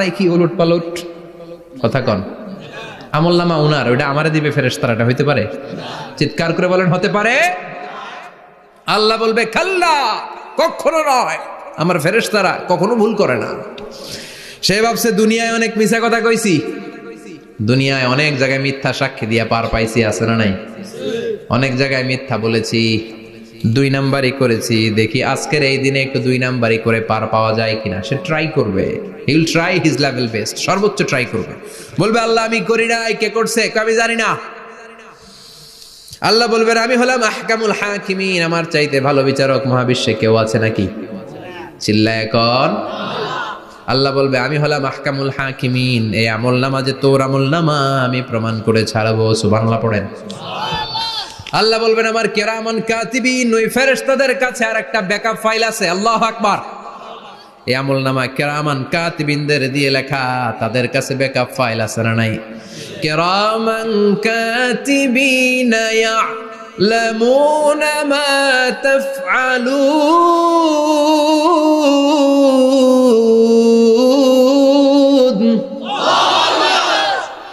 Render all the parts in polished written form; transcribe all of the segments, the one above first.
তাই কি উলট পালট কথা কন। আমলনামা উনার, ওইটা আমারে দিবে ফেরেশতারা, এটা হইতে পারে? চিৎকার করে বলেন হতে পারে? আল্লাহ বলবে কাল্লা, কখনো নয়, আমার ফেরেশতারা কখনো ভুল করে না। সে ভাবছে দুনিয়ায় অনেক মিথ্যা কথা কইছি, দুনিয়ায় অনেক জায়গায় মিথ্যা সাক্ষী দিয়া পার পাইছি, আছে না নাই? অনেক জায়গায় মিথ্যা বলেছি, 2 নাম্বারই করেছি, দেখি আজকের এই দিনে একটু 2 নাম্বারই করে পার পাওয়া যায় কিনা। সে ট্রাই করবে, he will try his level best, সর্বোচ্চ ট্রাই করবে। বলবে আল্লাহ আমি করি নাই, কে করছে? আমি জানি না। আল্লাহ বলবেন আমি হলাম আহকামুল হাকিমিন, আমার চাইতে ভালো বিচারক মহাবিশ্বে কেউ আছে নাকি? চিল্লায় এখন। আল্লাহ বলবে আমি হলাম আহকামুল হাকিমিন, এই আমলনামা যে তোর আমলনামা আমি প্রমাণ করে ছাড়বো। সুবহানাল্লাহ পড়েন। আল্লাহ বলবেন আমার কিরামান কাতিবিন, ওই ফেরেশতাদের কাছে আর একটা ব্যাকআপ ফাইল আছে। আল্লাহু আকবার। এই আমলনামা কিরামান কাতিবিনদের দিয়ে লেখা, তাদের কাছে ব্যাকআপ ফাইল আছে না নাই? কিরামান কাতিবিন ইয়ালামুনা মা তাফআলুন,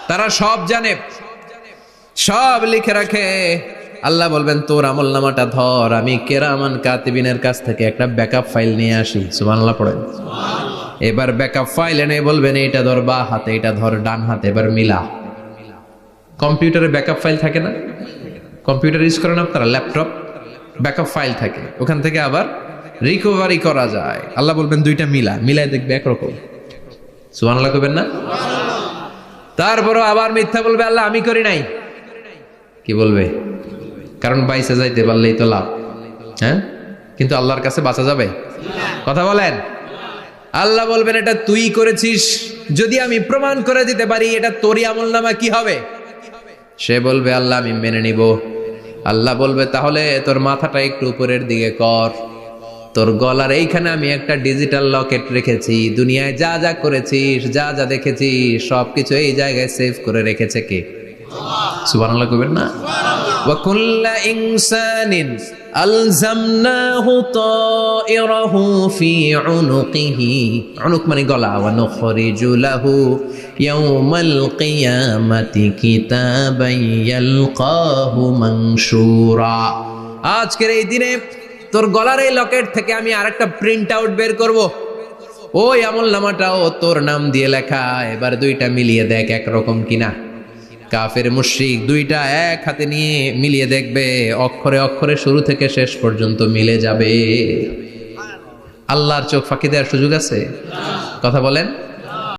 তারা সব জানে, সব লিখে রাখে। আল্লাহ বলবেন তোর আমলনামাটা ধর, আমি কিরামান কাতিবিনের কাছ থেকে একটা ব্যাকআপ ফাইল নিয়ে আসি। সুবহানাল্লাহ পড়েন। এবার ব্যাকআপ ফাইল এনে বলবেন এইটা ধর বা হাতে, এটা ধর ডান হাতে, এবার মিলা। কম্পিউটারে ব্যাকআপ ফাইল থাকে না? কম্পিউটার ইউজ করেন আপনারা? ল্যাপটপ ব্যাকআপ ফাইল থাকে, ওখান থেকে আবার রিকভারি করা যায়। আল্লাহ বলবেন দুইটা মিলা, মিলাই দেখবে একরকম। সুবহানাল্লাহ কইবেন না? তারপরও আবার মিথ্যা বলবে আল্লাহ আমি করি নাই। কি বলবে? কারণ বাইসে যাইতে পারলেই তো লাভ, হ্যাঁ? কিন্তু আল্লাহর কাছে বাঁচা যাবে? কথা বলেন। আল্লাহ বলবেন এটা তুই করেছিস, যদি আমি প্রমাণ করে দিতে পারি এটা তোরই আমলনামা, কি হবে? সে বলবে আল্লাহ আমি মেনে নিব। আল্লাহ বলবে তাহলে তোর মাথাটা একটু উপরের দিকে কর, তোর গলার এইখানে আমি একটা ডিজিটাল লকেট রেখেছি, দুনিয়ায় যা যা করেছিস, যা যা দেখেছিস সবকিছু এই জায়গায় সেভ করে রেখেছে কে? সুবহানাল্লাহ কইবেন না? ওয়া কুল্লা ইনসানিন আলজামনাহু তায়রাহু ফি উনুকিহি, উনুক মানে গলা, ওয়া নুখরিজু লাহু ইয়াওমাল কিয়ামাতি কিতাবান ইয়ালকাহু মানশুরা। আজকের এই দিনে তোর গলার এই লকেট থেকে আমি আরেকটা প্রিন্ট আউট বের করব, ওই আমলনামাটাও তোর নাম দিয়ে লেখা। এবার দুইটা মিলিয়ে দেখ একরকম কিনা। কাফের মুশরিক দুইটা এক হাতে নিয়ে মিলিয়ে দেখবে, অক্ষরে অক্ষরে শুরু থেকে শেষ পর্যন্ত মিলে যাবে। আল্লাহর চোখ ফাঁকি দেওয়ার সুযোগ আছে? কথা বলেন।